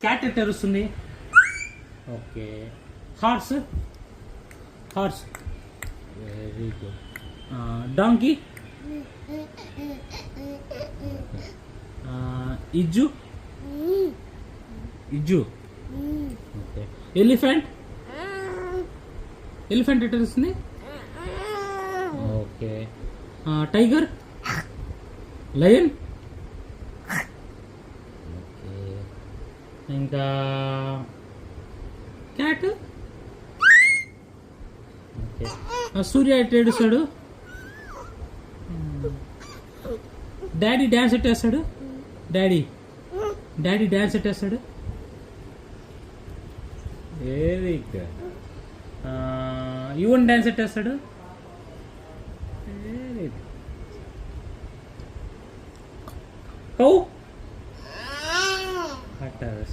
Cat ఎట్ట అరుస్తుంది? Okay. Horse very good. Donkey ఇజ్జు ఓకే. ఎలిఫెంట్ ఎట్ట అరుస్తుంది? ఓకే. Tiger lion okay. ఇంకా క్యాట్ ఓకే. సూర్య ఎట్ట ఏడుస్తాడు? డాడీ డ్యాన్స్ ఎట్టేస్తాడు? డాడీ డ్యాన్స్ ఎట్టేస్తాడు? Very good. యువన్ డ్యాన్స్ ఎట్టేస్తాడు? Very good. కౌ